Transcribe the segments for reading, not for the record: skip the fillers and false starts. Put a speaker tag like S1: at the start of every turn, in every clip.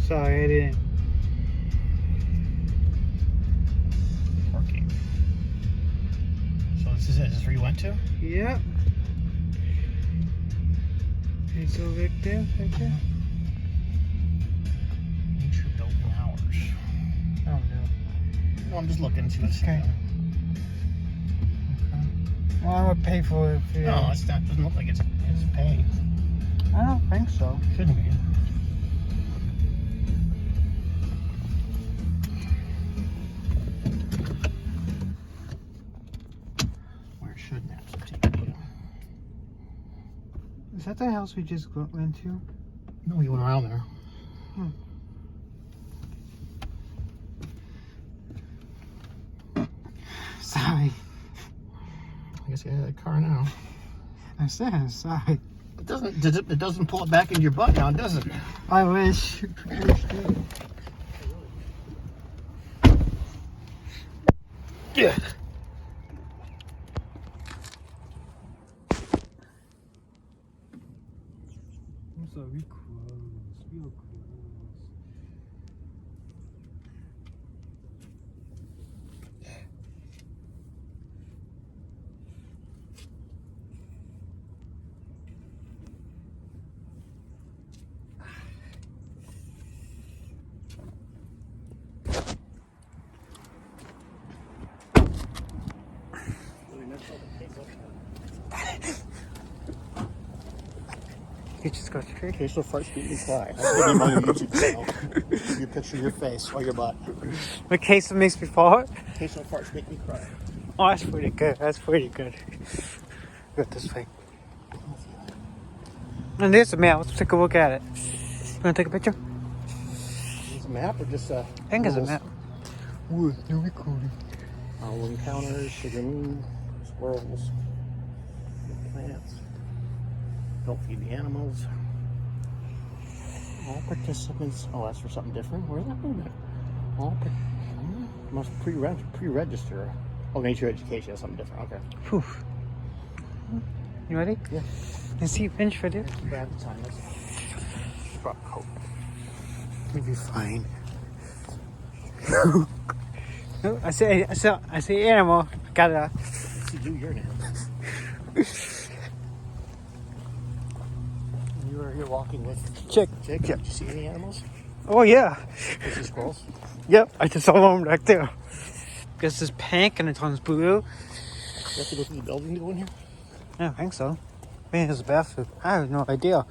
S1: Sorry, I didn't.
S2: Parking. So this is it. This is where you went to?
S1: Yep. It's over there, right there.
S2: Nature building hours.
S1: Oh no.
S2: No, I'm just looking to see.
S1: Okay. Well, I would pay for it. If,
S2: No, it's not. Doesn't look like it's paid.
S1: I don't think so.
S2: Shouldn't be. Where should maps take you?
S1: Is that the house we just went to?
S2: No, we went around there.
S1: Sorry.
S2: I guess you have a car now.
S1: I said sorry.
S2: It doesn't pull it back into your butt now, does it?
S1: I wish.
S2: Yeah.
S1: I'm sorry, close. Real close. You just go straight.
S2: Okay, so farts make me cry. I'll give you my YouTube channel. Give you a picture of your face or your butt.
S1: The case that makes me fart?
S2: Okay, so farts make me cry.
S1: Oh, that's pretty good. That's pretty good. Good this way. And there's a map. Let's take a look at it. You want to take a picture?
S2: Is it a map or just
S1: I think it's a map.
S2: Wood, no recording. Owl encounters, sugar moon, squirrels, plants. Don't feed the animals. All participants. Oh, that's for something different. Where's that movement? Must pre-register. Oh, nature education. That's something different. Okay.
S1: Whew. You ready?
S2: Yeah.
S1: Let's see, finish for this.
S2: Grab the time. Let's drop coat.
S1: You'll be fine. No, I say animal. Gotta.
S2: Let's see, do your name. You're walking with
S1: Chick.
S2: Jake. Did you see any animals?
S1: Oh yeah.
S2: Did you see squirrels?
S1: Yep. I just saw one right there. This is pink and it's on blue.
S2: You have to go through the building to go in here?
S1: I don't think so. Man, there's a bathroom. I have no idea.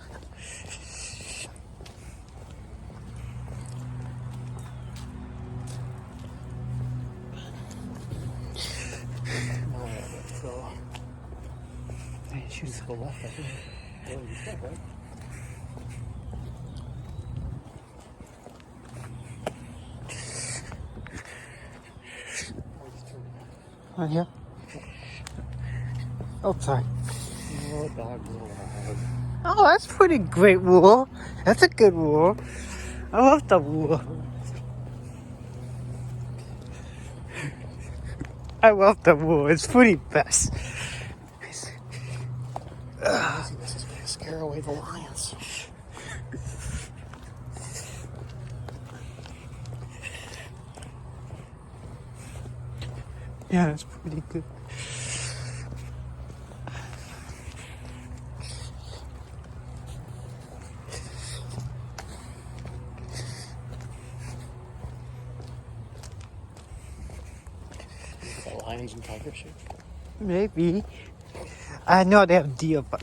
S2: So,
S1: Hey, shoot.
S2: go left, I think. Well, you step, right?
S1: Right here. Oh, sorry.
S2: Oh, dog, little dog.
S1: Oh, that's pretty great wool. That's a good wool. I love the wool. I love the wool. It's pretty best.
S2: This is going to scare away the lions.
S1: Yeah, it's pretty good.
S2: Is that lions and tiger shape?
S1: Maybe. I know they have deer, but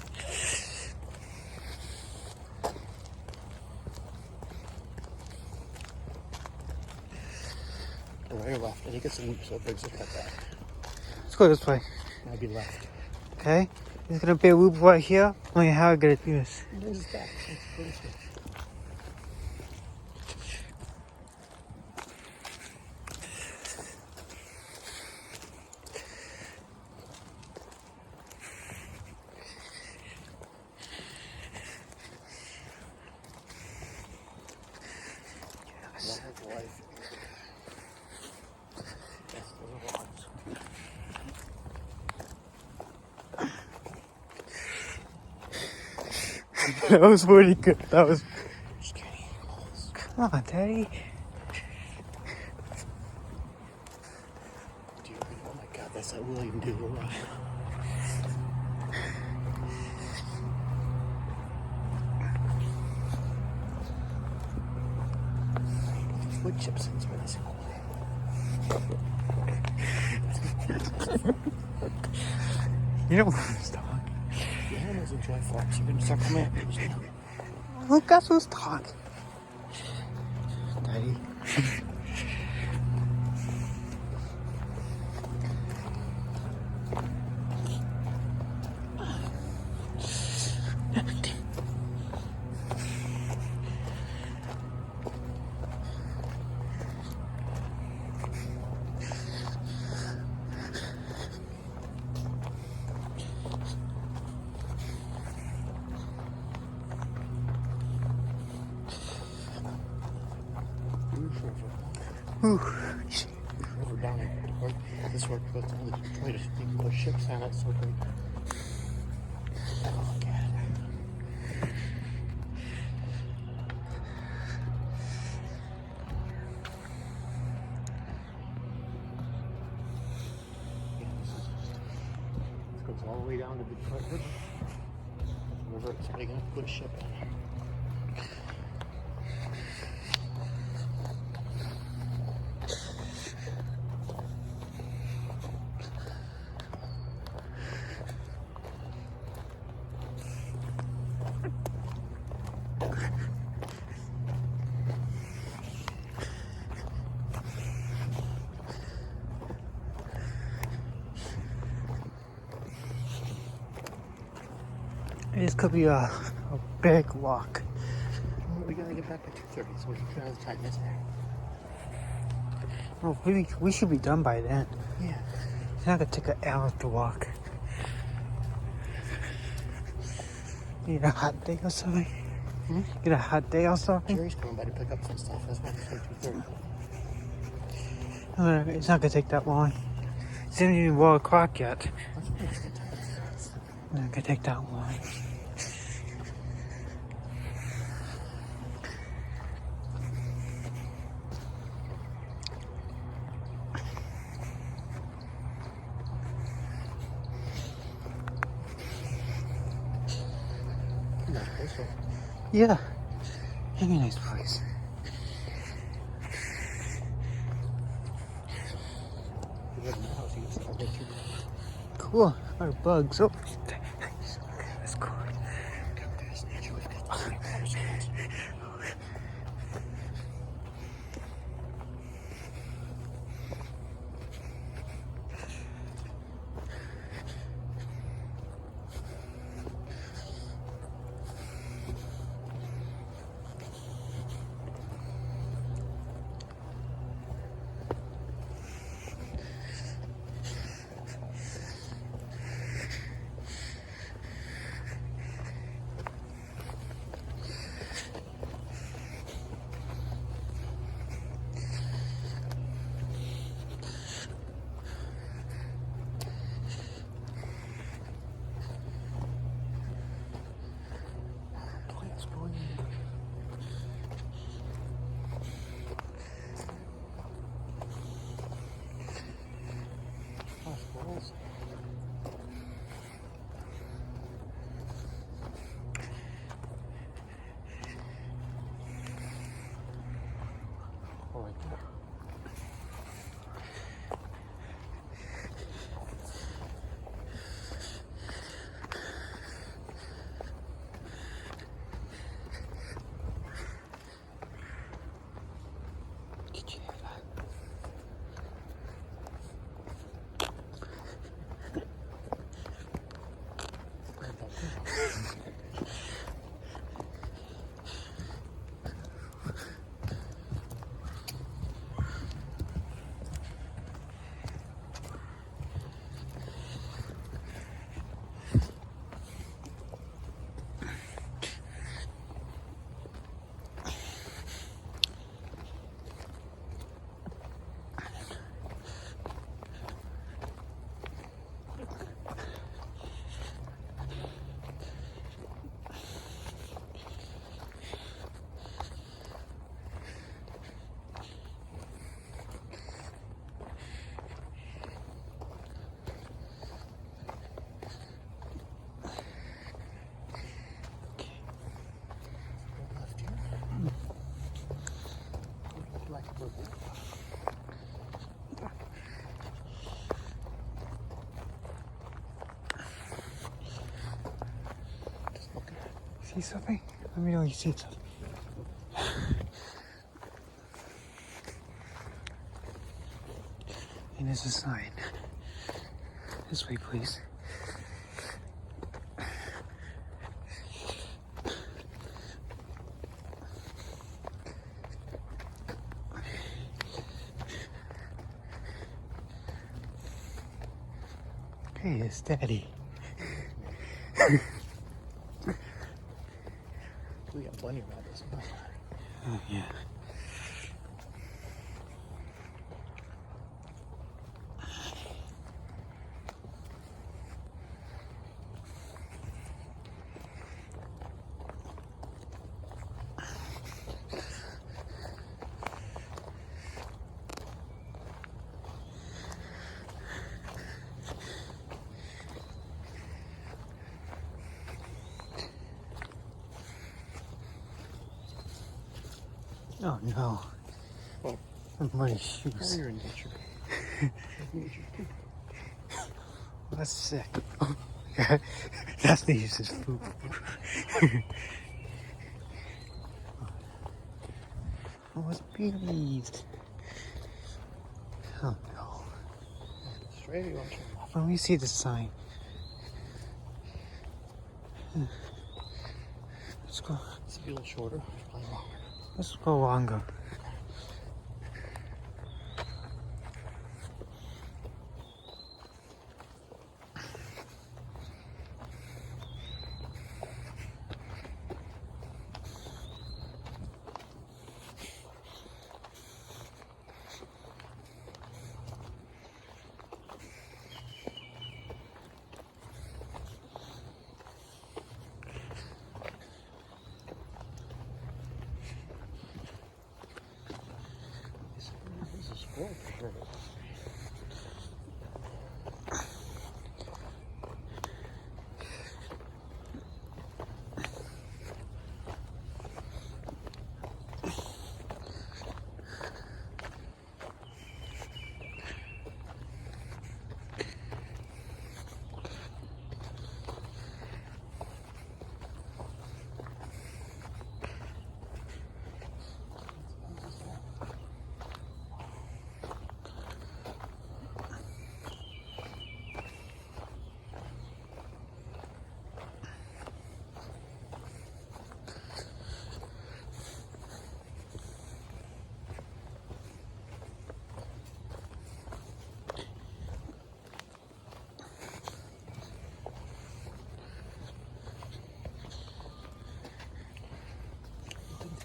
S2: Right or left? I think it's a loop, so it brings it cut back.
S1: let's go this way.
S2: Might be left.
S1: Okay? There's gonna be a loop right here. Only how I gotta do this.
S2: It brings us back. Let's go this way. Wildlife. Yes, those are logs.
S1: That was pretty good. That was.
S2: Scary animals.
S1: Come on, Daddy.
S2: Oh my God, that's that William Doodle ride. Wood chips in where this
S1: You don't want to talk.
S2: The animals enjoy flaps. You can start coming at me.
S1: Look, that's who's talking. Daddy. Ooh.
S2: River down in this work goes down to Detroit. You can go ships on it. So great. Oh, God. This goes all the way down to Detroit River. River, it's really going to put a ship on it.
S1: This could be a big walk.
S2: Well, we gotta get back by 2:30, so we can get out of the time. That's there.
S1: Well, we should be done by then.
S2: Yeah.
S1: It's not gonna take an hour to walk. You need a hot day or something? Get a hot day or something?
S2: Jerry's coming by to pick up some stuff. That's why it's like 2:30.
S1: It's not gonna take that long. It's not even 1 o'clock yet.
S2: That's okay. It's good time.
S1: It's not gonna take that long.
S2: Nice place, though.
S1: Yeah. Very nice place.
S2: You live in the house, you can see all the way through.
S1: Cool. Our bugs. Oh, that's cool.
S2: Got this nature. We've got the water spots. Plants going in. Oh, squirrels. Oh, right there.
S1: Did you hear that?
S2: Right back there.
S1: See something? Let me know you see something. And there's a sign. This way, please. Hey, it's Daddy.
S2: We got plenty of rabbits.
S1: Oh, yeah. Oh no.
S2: Oh.
S1: My
S2: Oh,
S1: shoes.
S2: you're in nature. Nature too.
S1: That's sick. That's the use of food. Oh, it's bees. Oh no.
S2: Straight you want
S1: Let me see the sign. Let's go.
S2: It's a little shorter. Probably longer.
S1: Let's go longer.
S2: This is full for sure.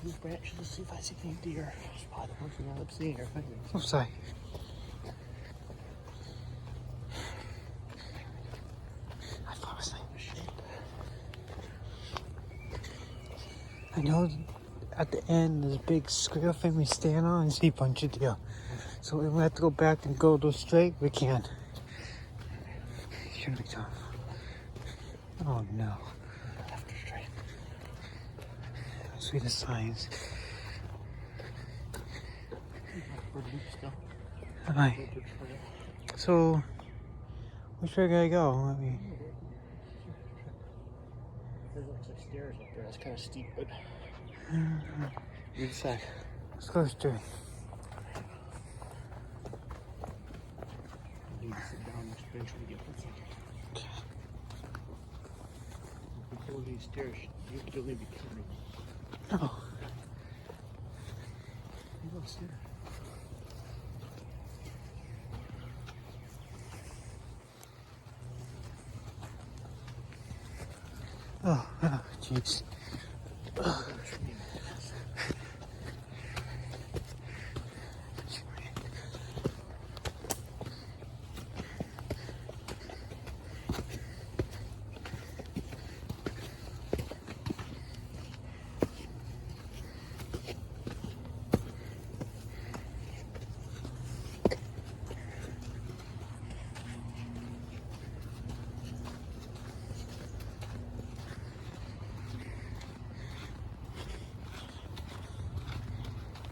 S2: These branches to see if I see any deer. It's probably the first thing I end up seeing are fingers.
S1: I'm sorry. I thought it was like a sheep. I know at the end there's a big square thing we stand on and see a bunch of deer. So we have to go back and go straight. We can't. Shouldn't be tough. Oh no.
S2: Left or straight.
S1: See the signs. Alright. So, which way I gotta go? Let me.
S2: There looks like stairs up there. That's kind of steep, but you decide.
S1: Let's go straight.
S2: You need to sit down next bench when you get one second. Before these stairs, you still need to be careful.
S1: Oh.
S2: You go sit.
S1: Oh, jeez.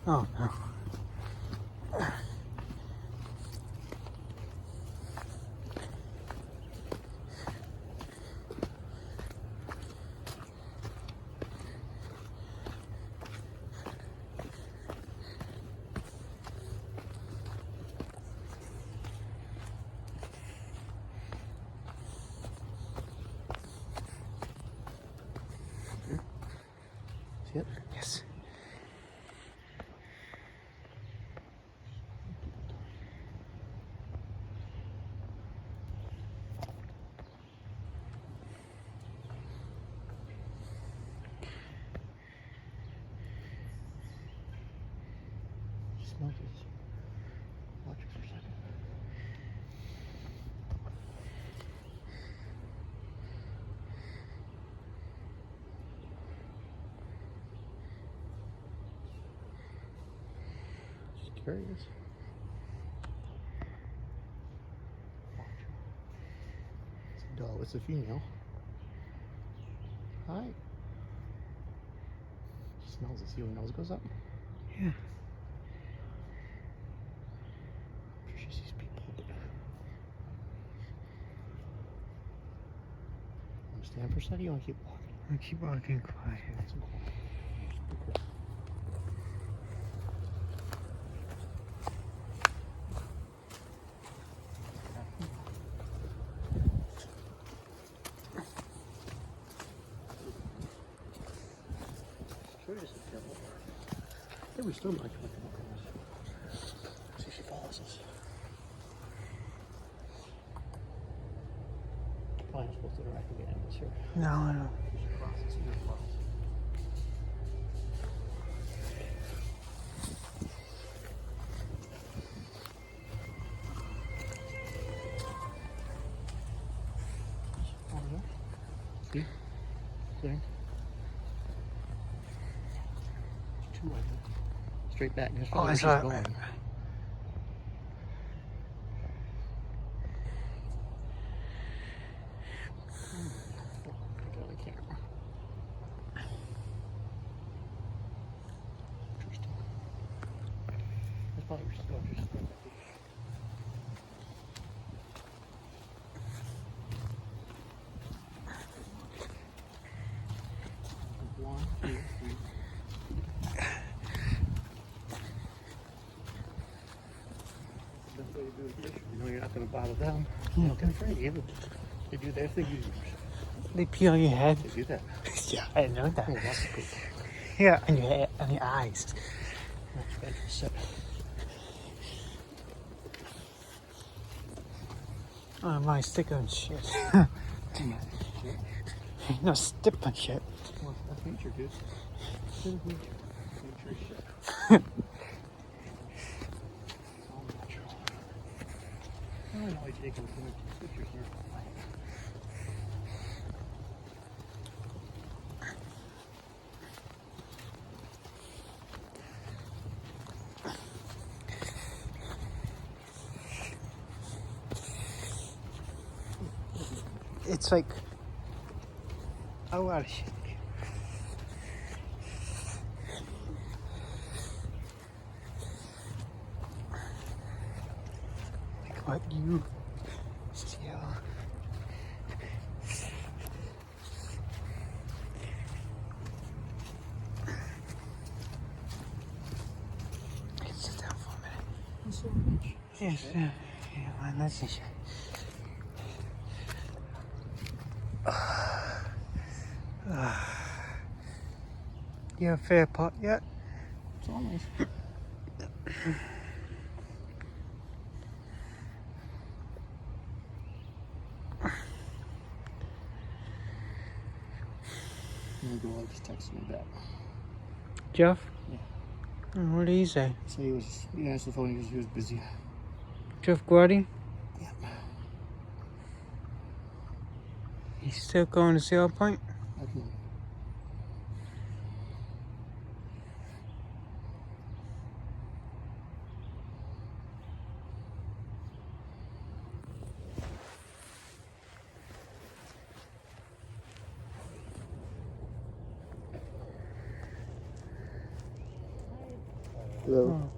S1: Oh no.
S2: smell this. Watch it for a second. Just curious. Watch. It's a doe. It's a female. Hi. She smells it. See how her nose goes up?
S1: Yeah.
S2: I'm sure she sees people. Want to stand for a second? You want to keep walking?
S1: I keep walking quiet.
S2: That's cool. Curious if they're over. I think we still might come across. See if she follows us. Probably not supposed to interact with the animals here.
S1: No, I don't.
S2: We should cross this here cross. See? Clear. Two right there. Straight back. Just
S1: Oh,
S2: follow
S1: I
S2: where
S1: saw
S2: she's
S1: it.
S2: going. Get on the camera. Interesting. That's probably where she's going. She's going. One, two, three. Best way to do it. You know you're not going to bother them. You're not afraid. They do their thing.
S1: They pee on your head.
S2: They do that.
S1: Yeah, I know that.
S2: Oh, lots of poop.
S1: Yeah, on your head, on your eyes.
S2: That's bad for set.
S1: Oh, my sticker and shit. No, step on shit.
S2: Well, that's nature, dude. Nature is shit. It's all natural. I don't know why taking so many pictures here.
S1: It's like a lot of shit. Like what you steal. Sit down for a minute.
S2: It's so rich.
S1: Yes, yeah, man, that's the shit. You have a fair pot yet?
S2: It's almost. My dog just texted me back.
S1: Jeff?
S2: Yeah.
S1: Oh, what did he say?
S2: So he answered the phone because he was busy.
S1: Jeff Guardi?
S2: Yeah.
S1: He's still going to Sail Point?
S2: I don't know. Hello.
S1: Oh.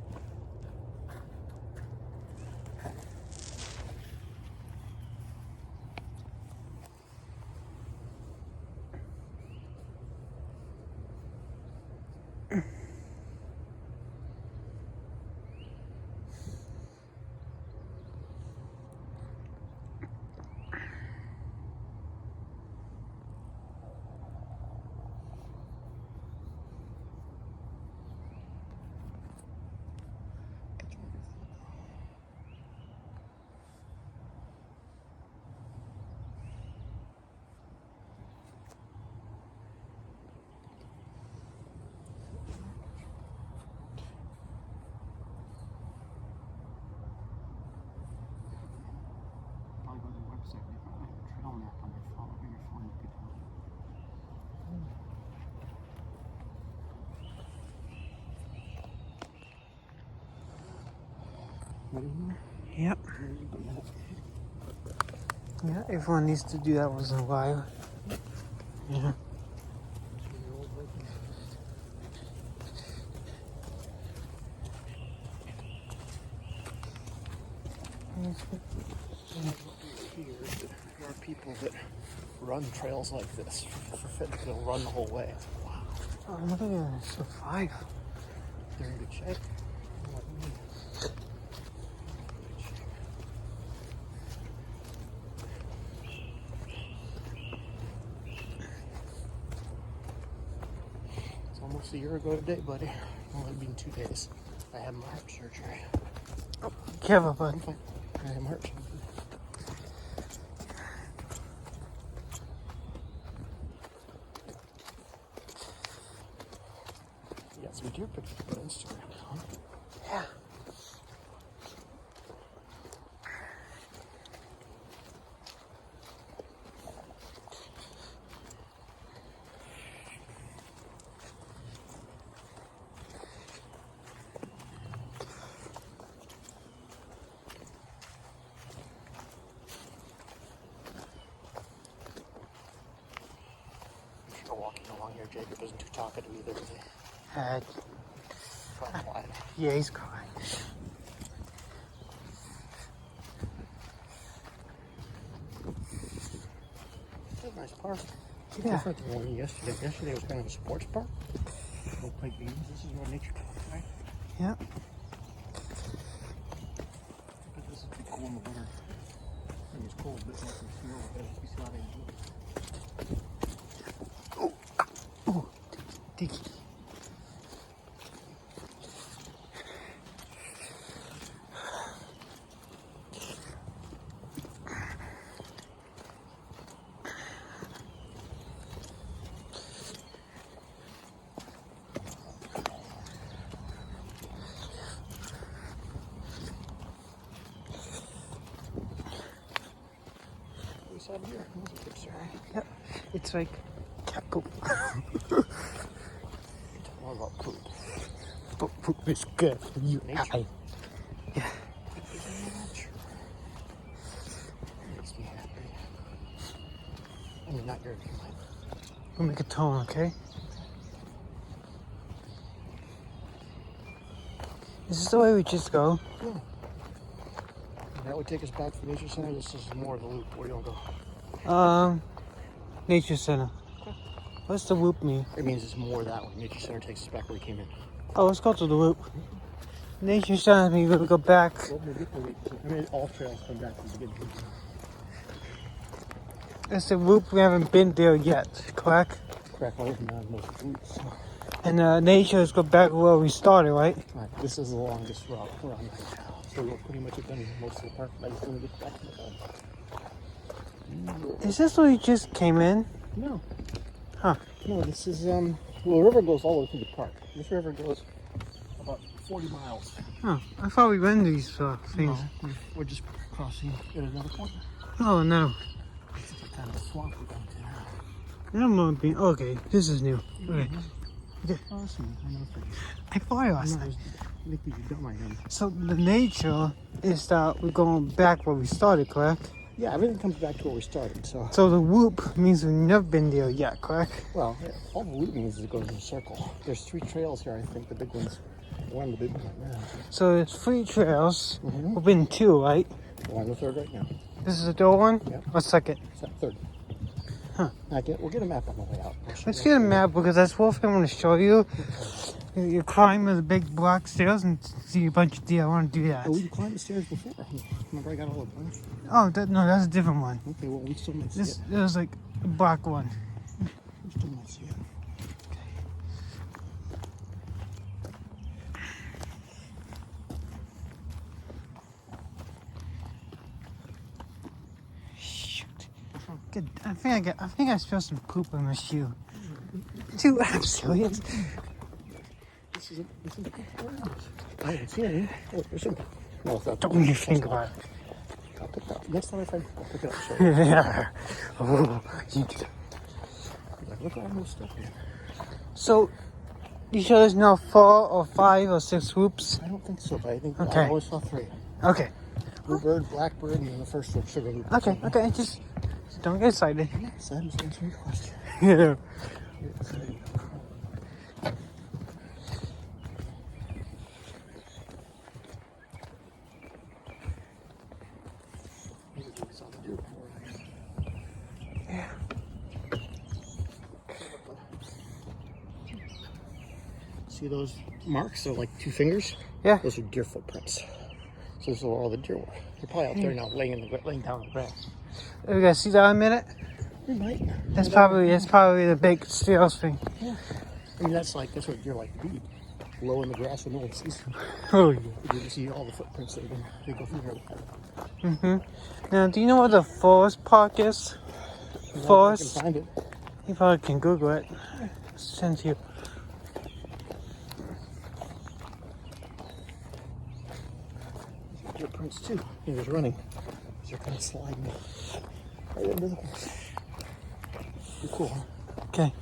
S1: Yep. Yeah, everyone needs to do that once in a while. Yeah.
S2: There are people that run trails like this for fitness. They'll run the whole way. Wow.
S1: Oh, look at that. Survive.
S2: They're in good shape. It's almost a year ago today, buddy. Only been 2 days. I had my heart surgery.
S1: Careful, bud.
S2: I'm fine. I had my heart surgery. You got some deer pictures on Instagram, huh?
S1: Yeah.
S2: You're walking along here, Jacob isn't too talkative either, is he? Quite quiet.
S1: Yeah, he's crying.
S2: It's a nice park. It's
S1: Yeah.
S2: different than the one yesterday. Yesterday was kind of a sports park. Go play games. This is more nature park, right?
S1: Yeah.
S2: But this would be cool in the winter. When it's cold, but once it's snow, we see how they do.
S1: Oh, Dicky.
S2: We saw deer. That's a picture.
S1: Yep. It's like cat poop.
S2: More about poop.
S1: But poop is good for you.
S2: Nature.
S1: Yeah.
S2: Nature. Makes me happy. I mean, not yours, mine.
S1: We'll make a tone, okay? Is this the way we just go?
S2: Yeah. That would take us back to the nature center. This is more of the loop. Where do you want to go?
S1: Nature Center. What's the loop mean?
S2: It means it's more that way. Nature center takes us back where we came in.
S1: Oh, let's go to the loop. Nature Center means we're gonna go back.
S2: Well, I mean, all trails come back to the beginning.
S1: It's the loop, we haven't been there yet, correct?
S2: Correct. All of them have most routes.
S1: And nature is go back where we started, right?
S2: Right. This is the longest route around right now. So we'll pretty much have done most of the park by the time we get back to the home.
S1: Is this where we just came in?
S2: No.
S1: Huh.
S2: No, this is, well, the river goes all the way through the park. This river goes about 40 miles.
S1: Oh, I thought we went these things.
S2: No, we're just crossing at another point.
S1: Oh, no.
S2: It's a kind of swamp we got there.
S1: That might be, okay, this is new. Okay.
S2: Awesome. I know.
S1: I thought it was.
S2: I think we should dumb I am.
S1: So the nature is that we're going back where we started, correct?
S2: Yeah, everything comes back to where we started. So,
S1: So the loop means we've never been there yet, correct?
S2: well, yeah, all the loop means is it goes in a circle. There's 3 trails here, I think. The big ones. One of the big ones right now.
S1: So there's 3 trails.
S2: Mhm.
S1: We've been 2, right?
S2: We're on the 3rd right now.
S1: This is the third one?
S2: Yep.
S1: Or second?
S2: It's that 3rd.
S1: Huh.
S2: We'll get a map on the way out.
S1: Let's get a map because that's one thing I want to show you. You climb the big block stairs and see a bunch of deer. I want to do that.
S2: Oh, we climbed the stairs before. Remember, I got all the bunch.
S1: Oh, no, that's a different one.
S2: Okay, well, we still might see
S1: This
S2: it.
S1: was like a black one.
S2: We still might see it.
S1: Shoot. Good. I think I spilled some poop on my shoe. Dude, I'm serious.
S2: This is a good one. I haven't seen any. Oh, there's some. No, it's not.
S1: Don't even think about
S2: I'll pick that. Next time I find, I'll pick it up. So,
S1: it. Yeah. Oh,
S2: like, look at all this stuff here.
S1: so, you sure there's no 4 or 5 or 6 whoops?
S2: I don't think so, but I think
S1: Okay.
S2: I always saw 3.
S1: Okay.
S2: Bluebird, blackbird, and then the first one, sugar loop.
S1: Okay. Okay. Just don't get excited.
S2: So I'm just answering your question.
S1: Yeah. Yeah.
S2: See those marks? They're like 2 fingers.
S1: Yeah.
S2: Those are deer footprints. So those are all the deer were. They're probably out there now, laying down on the grass.
S1: Are we gonna see that in a minute?
S2: We might.
S1: That's probably the big steel thing.
S2: Yeah. I mean, that's what deer like to be. Low in the grass and no one sees them.
S1: Oh yeah.
S2: You can see all the footprints they go through here.
S1: Mhm. Now, do you know what the forest park is? Forest.
S2: I can find it.
S1: You probably can Google it. Since you.
S2: Deer prints too. He was running. They're kind of sliding right under the horse. Pretty cool, huh?
S1: Okay.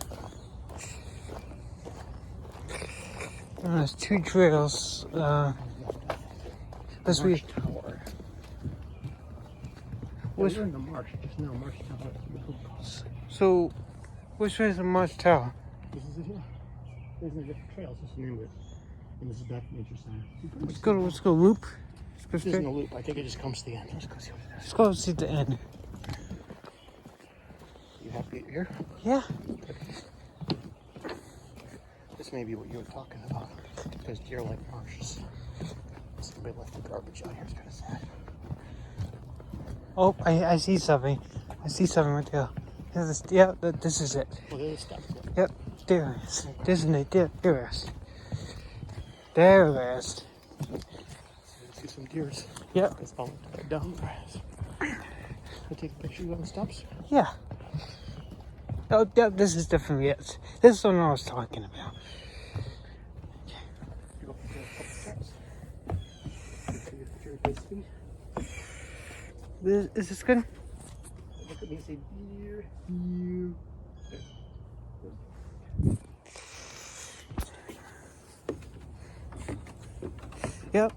S1: There's 2 trails. This week.
S2: Tower.
S1: Which-
S2: We're in the marsh just now. Marsh Tower.
S1: So, which way is the Marsh Tower?
S2: This is it here. There's no different trails. This is the name of it. And this is back to Nature Center.
S1: Let's go loop. Let's go
S2: This
S1: straight.
S2: isn't a loop. I think it just comes to the end. Let's go see what it is.
S1: Let's go see the end.
S2: You happy you're here?
S1: Yeah.
S2: This may be what you were talking about. Because deer like marshes. Somebody left the garbage out here. It's kind of sad.
S1: Oh, I see something. I see something right there. This is it.
S2: Well, there's stuff.
S1: Yep, there it is. Isn't it? There it is. There it is.
S2: See some deers.
S1: Yep.
S2: It's all down the grass. Can I take a picture of you on the stumps?
S1: Yeah. Oh, yeah, this is definitely it. This is what I was talking about.
S2: You go for a couple steps. See if the deer face feet.
S1: Is this good?
S2: Look at me and say deer. Deer.
S1: Yep.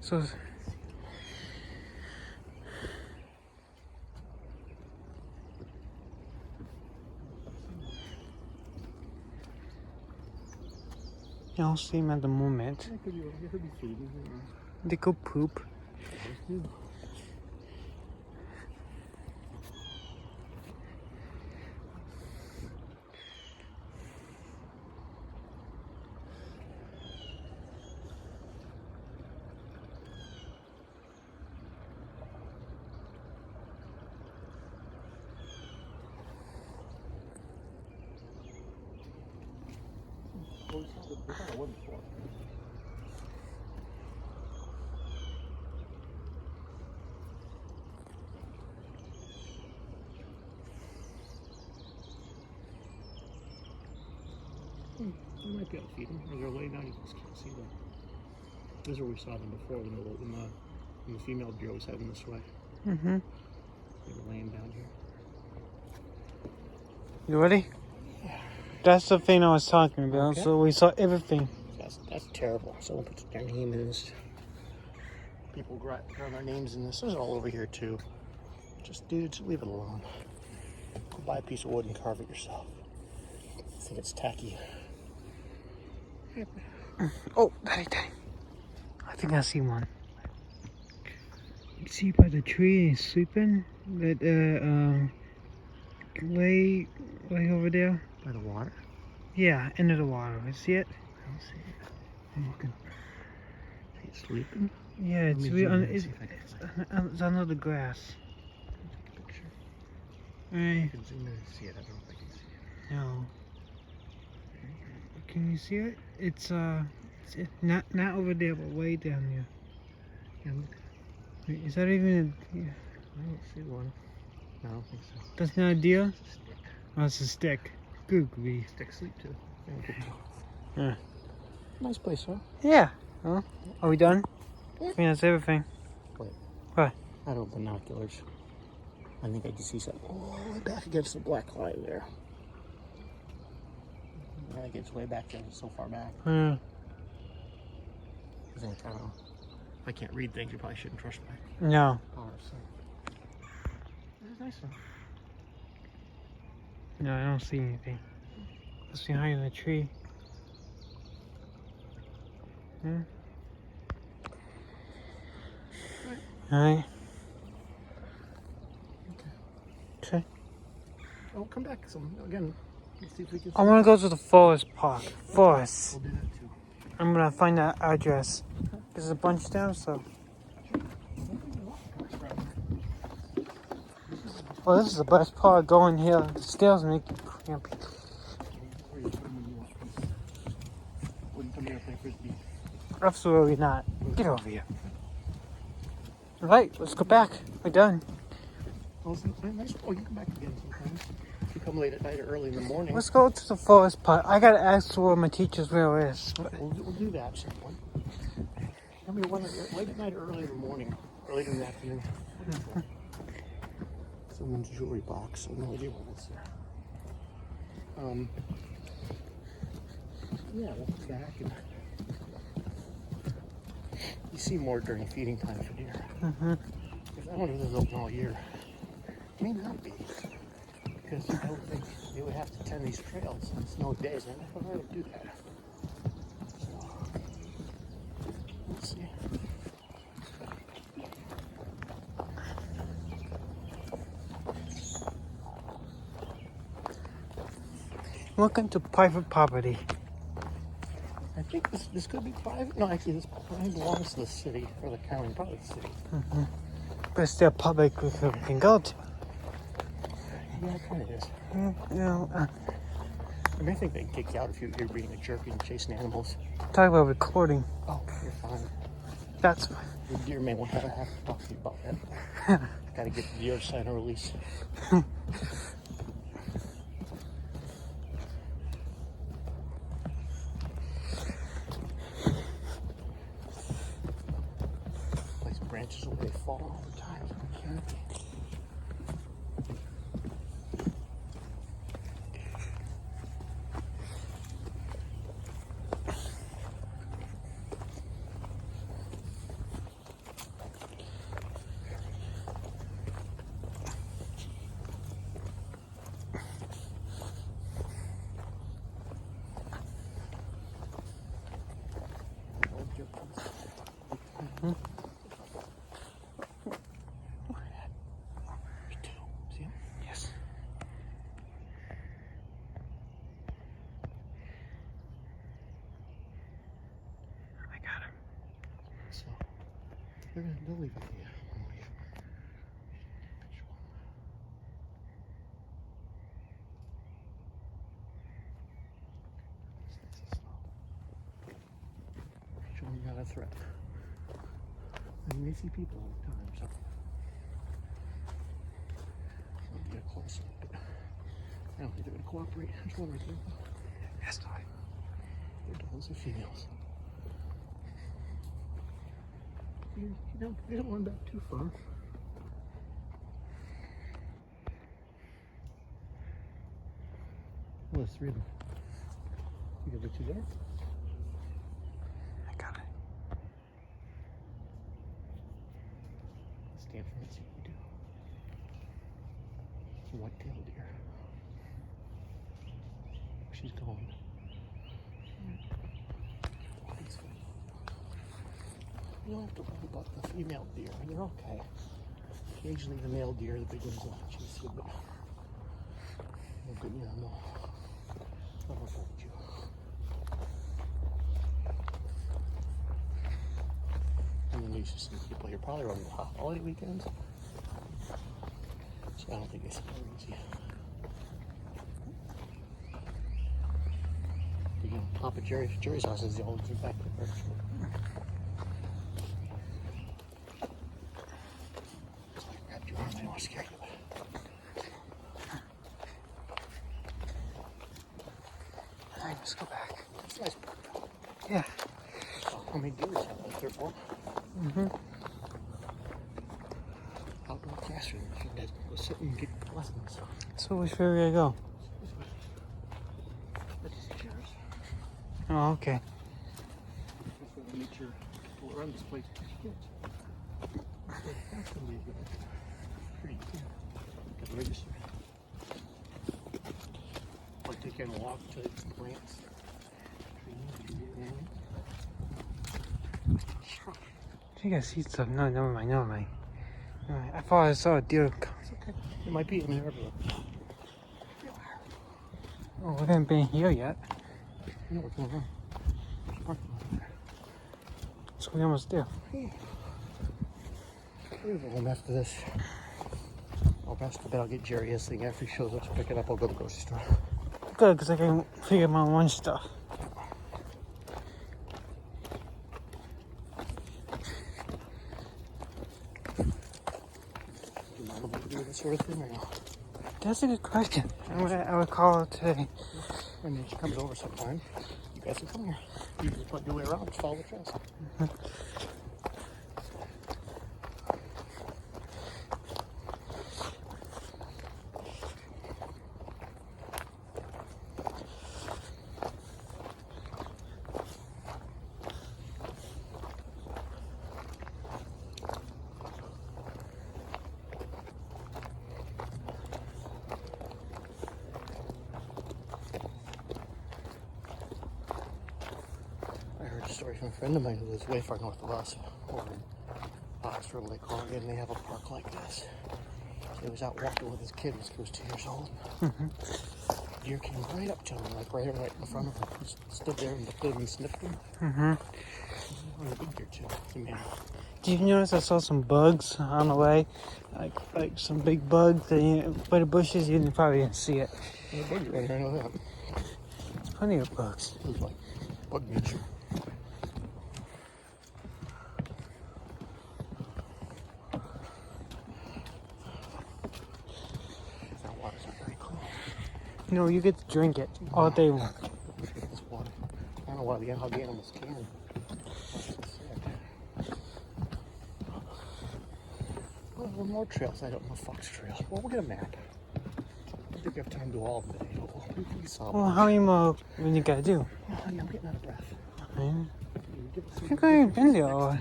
S1: So, you don't see him at the moment.
S2: I could be feeding.
S1: They go poop.
S2: You might be able to feed them. As they're laying down, you just can't see them. This is where we saw them before when the female deer always had them this way.
S1: Mm-hmm.
S2: They were laying down here.
S1: You ready?
S2: Yeah.
S1: That's the thing I was talking about.
S2: Okay.
S1: So we saw everything.
S2: That's terrible. Someone puts their name in this. People draw their names in this. This is all over here too. Just dudes, leave it alone. Go buy a piece of wood and carve it yourself. I think it's tacky.
S1: Oh, daddy. I think I see one. You see by the tree he's sleeping? That way over there?
S2: By the water?
S1: Yeah, into the water. You see it?
S2: I don't see it. I'm looking. Is he sleeping?
S1: Yeah,
S2: Let
S1: it's,
S2: me
S1: re-
S2: zoom
S1: un-
S2: in and
S1: it's,
S2: see if I can find
S1: it's under the grass.
S2: Take a picture.
S1: Right.
S2: I can zoom in and see it. I don't know if I can see it.
S1: No. Can you see it? It's not over there, but way down there.
S2: Yeah, look.
S1: Wait, is that even a, yeah.
S2: I don't see one. No, I don't think so.
S1: That's not a deer?
S2: It's a stick.
S1: Oh, it's a stick. Good grief.
S2: Stick sleep too. Yeah, good.
S1: Yeah.
S2: Nice place, huh?
S1: Yeah. Well, are we done? I think that's everything.
S2: Wait.
S1: What?
S2: I don't have binoculars. I think I can see something all the way back against the black line there. Yeah, it gets way back there, so far back.
S1: Hmm.
S2: I think, I don't know. If I can't read things, you probably shouldn't trust my
S1: No.
S2: power, so. This is nice, though.
S1: No, I don't see anything. It's behind the tree. Hmm. Alright. Okay.
S2: Oh, come back some again. Let's see if we can.
S1: I want to go to the forest park. Forest.
S2: We'll do that too.
S1: I'm gonna find that address. There's a bunch down, so. Oh, this is the best part, going here. The stairs make you crampy.
S2: Wouldn't come here and play frisbee.
S1: Absolutely not. Get over here. Right, let's go back. We're done.
S2: Oh, nice. Oh, you come back again sometimes. You come late at night or early in the morning.
S1: Let's go to the forest park. I gotta ask where my teacher's wheel is.
S2: We'll do that at some point. Tell me when, late at night or early in the morning, or late in the afternoon. Someone's jewelry box. I have no idea what it's there. Yeah, we'll come back and you see more during feeding time for deer.
S1: Mm-hmm.
S2: Because I wonder if they're open all year. May not be. Because I would think they would have to tend these trails on snow days. I don't know how to do that. So, let's see.
S1: Welcome to private property.
S2: I think this could be private. No, actually, this probably belongs to the city or the county, probably the city.
S1: Mm-hmm. But it's still public, we can go to.
S2: Yeah, it kind of is.
S1: You know,
S2: I mean, I think they can kick you out if you're being a jerk and chasing animals.
S1: talk about recording.
S2: Oh, you're fine.
S1: That's fine.
S2: The deer may want to have to talk to you about that. Gotta get the deer sign a release. Place branches where they fall all the time. See him?
S1: Yes. I got him.
S2: So they'll leave it here. Show them you're not a threat. And you may see people all the time, so I'll get close. But I don't think they're going to cooperate. There's one right there.
S1: Yes, darling.
S2: They're dogs or females. You don't want back too far. Well, there's three of them. You got the two there?
S1: I got it.
S2: Stand for it, see what we do. It's a white-tailed deer. She's going. You don't have to worry about the female deer. They're okay. Occasionally the male deer, the big ones, will chase you, but no good, yeah, no. I'll hold you. And then you should see people here probably around the holiday weekends. So I don't think it's very easy. You know, Papa Jerry's house is the old back to the first one. I don't want to scare you.
S1: Alright, let's go back.
S2: It's nice.
S1: Yeah.
S2: How many deer is that? Like 3 or 4?
S1: Mm-hmm.
S2: Outdoor classroom. You can go sit and get lessons.
S1: So which way we gotta go?
S2: But is it yours?
S1: Oh, okay.
S2: Just gonna make sure we'll run this place with kids. That's gonna be a good idea. Pretty cool. Got the register. Like taking a walk to plants.
S1: I think I see stuff. No, never mind, never mind. I thought I saw a deer.
S2: It's okay. It might be in there everywhere.
S1: Oh, we haven't been here yet.
S2: You know what's going on.
S1: So we almost there.
S2: We'll go home after this. I'll rest a bit. I'll get Jerry his thing after he shows up to pick it up. I'll go to the grocery store.
S1: Good, because I can figure my own stuff.
S2: Do you mind if I do this sort of thing or no?
S1: That's a good question. I would call her today.
S2: And then she comes over sometime. You guys can come here. You just put your way around. Just follow the trails. I heard a story from a friend of mine who lives way far north of us, over in Oxford, Lake Oregon, and they have a park like this. So he was out walking with his kid when he was 2 years old. Deer came right up to him, like right in front of him. He stood there and looked at him and sniffed him. On a big deer too. Man.
S1: Did you notice I saw some bugs on the way? Like some big bugs that by the bushes, you probably didn't see it.
S2: There's a bug right here, I know that.
S1: There's plenty of bugs.
S2: It was like bug nature. That water's not very clean.
S1: No, you get to drink it all day long.
S2: Let's get this water. I don't know how the animals can. That's so sad. Well, more trails. I don't know Fox Trail. Well, we'll get a map. I don't think we have time to do all of them today. We saw
S1: Well, how many more when you gotta do?
S2: Oh, honey, I'm getting out of breath.
S1: Man,
S2: Give us
S1: I think I ain't been there all.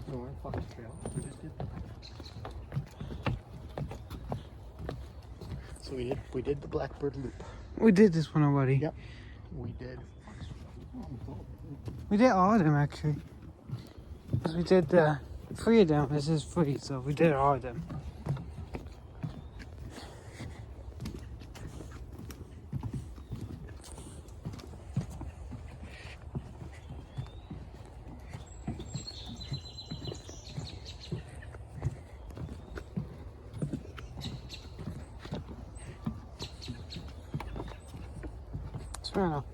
S2: No, we're in Fox Trail. We just did. So we did the Blackbird Loop.
S1: We did this one already.
S2: Yep. We did.
S1: We did all of them actually. 'Cause we did 3 of them. This is free, so we did all of them. Smell.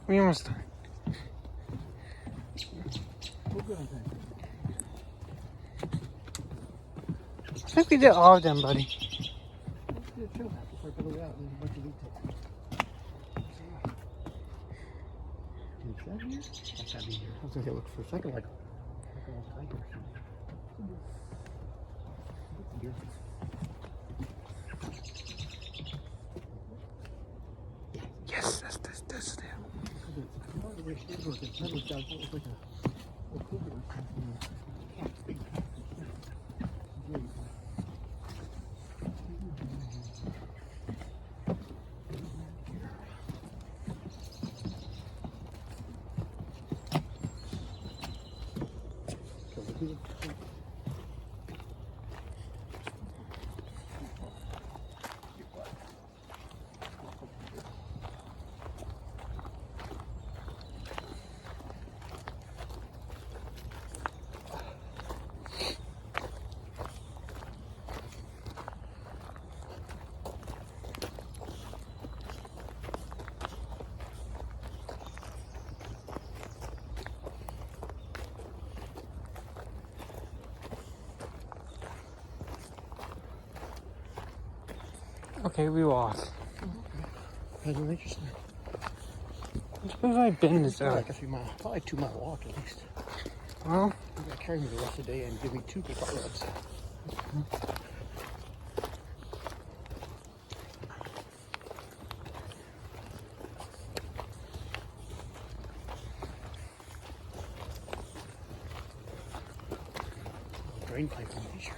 S1: We almost done. I think we did all of them, buddy.
S2: I was gonna look for a second like an old tiger.
S1: Yes, that's there. Okay, we lost.
S2: That's interesting.
S1: We've already been this
S2: Like
S1: early.
S2: a few miles, probably a 2 mile walk at least.
S1: Well,
S2: You gotta carry me the rest of the day and give me 2 big rubs. drain pipe in nature.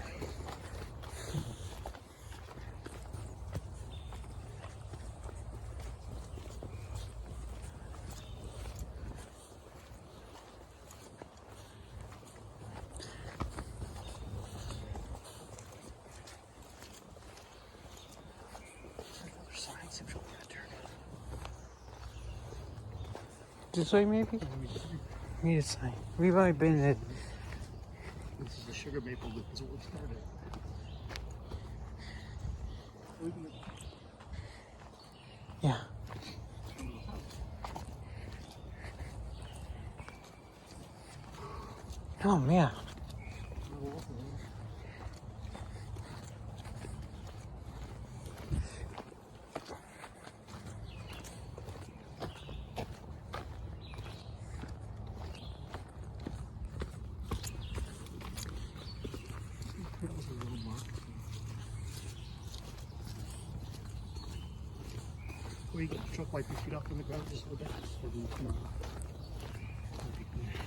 S2: Another sign seems like that turn.
S1: This way, maybe? Need a sign. We've only been at.
S2: This is the sugar maple loop. This is what we started.
S1: Yeah. Oh, man.
S2: Where you get the truck wipe your feet off on the ground just a little bit. So you come on. That'd be good.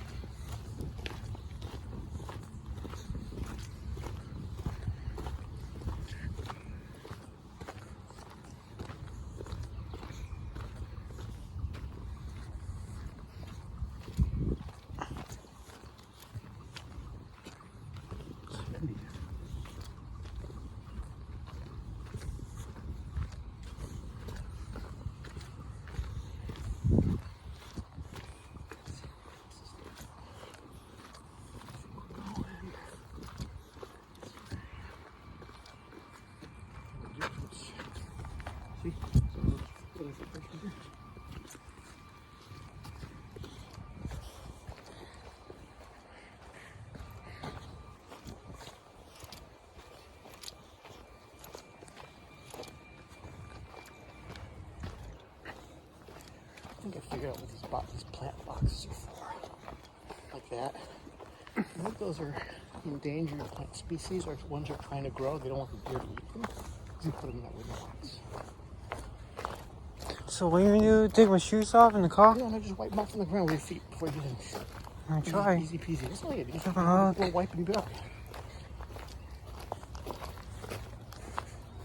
S2: See? I think I figured out what these plant boxes are for. Like that. I think those are endangered plant species or ones they're trying to grow. They don't want the deer to eat them. You put them in that wooden box.
S1: So, what are you gonna do? Take my shoes off in the car?
S2: Yeah, no, just wipe them off on the ground with your feet before you get in.
S1: I'll try.
S2: Easy peasy. That's all you do. Just
S1: Okay.
S2: go wipe and go.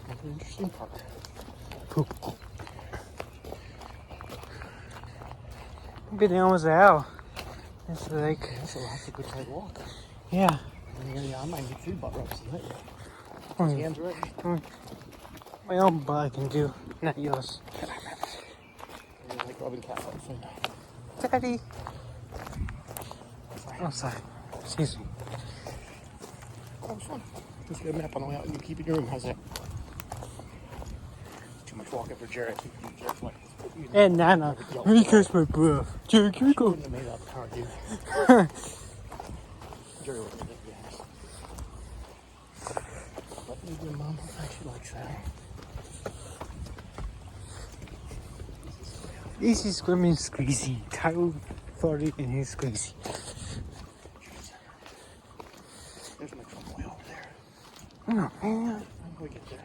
S2: That's an interesting part.
S1: Poop. Been down was the hell. It's like,
S2: Yeah, so that's a good side walk.
S1: yeah.
S2: And I might need 3 butt rubs tonight.
S1: Oh,
S2: His hands ready.
S1: my own butt I can do, not yours.
S2: I like rubbing cat butts in.
S1: Daddy. Oh, sorry. Excuse me.
S2: That was fun. Let's get a map on the way out and you keep it in your room. How's that? Too much walking for Jared. Jared's like,
S1: And Nana. Let me catch my breath. Jerry, can we go?
S2: wouldn't have made that car, dude. Jerry wouldn't have made that. But maybe your mom actually likes that.
S1: Easy swimming squeezy. Tyler farted in his squeezy.
S2: There's my truck way over there.
S1: Oh, man.
S2: I'm going to get there.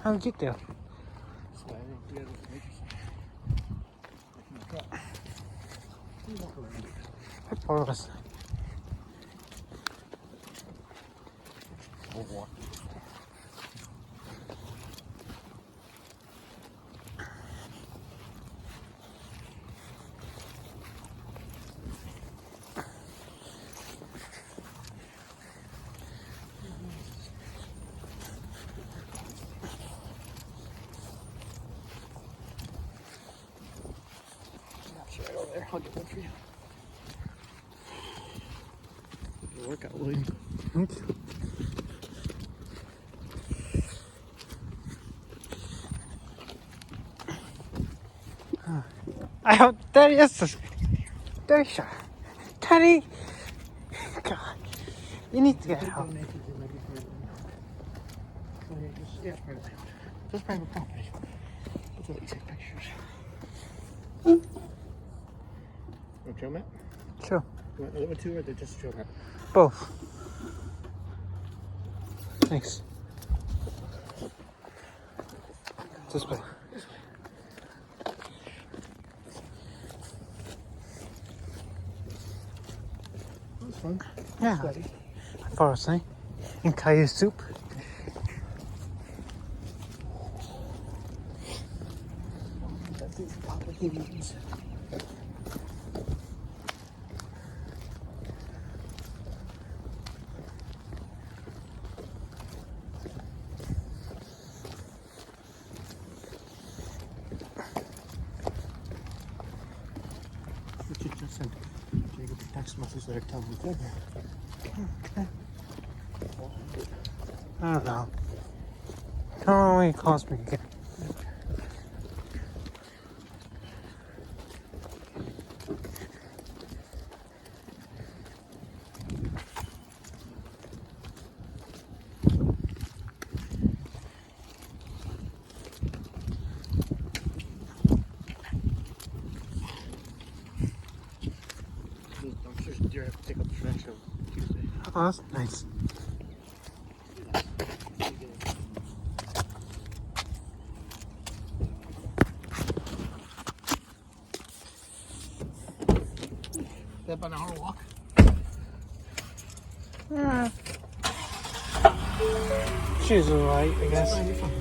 S1: How'd we get there?
S2: This way, I think we gotta go to the nature center. You walk around.
S1: I thought it was.
S2: We'll walk. Right over there. I'll get one for you. Good workout, William.
S1: Thank you. I hope that is the. There's a. Teddy! God. You need to get help.
S2: Yeah, it's private land. Just private property. Let's let you take pictures. Want a trail map?
S1: Sure.
S2: You want another one too, or they're just a trail map?
S1: Both. Thanks. This way.
S2: fun?
S1: Yeah.
S2: Sweaty.
S1: I fall asleep. And Caillou soup.
S2: Got these Papa Humans. Richard just sent Jacob a text message there telling me good.
S1: Okay. I don't know. How long will it cost me again?
S2: I'm sure deer have to pick up the trash on Tuesday.
S1: Oh, that's nice.
S2: That about an hour walk.
S1: Yeah. She's alright, I guess.
S2: Fine, you're fine.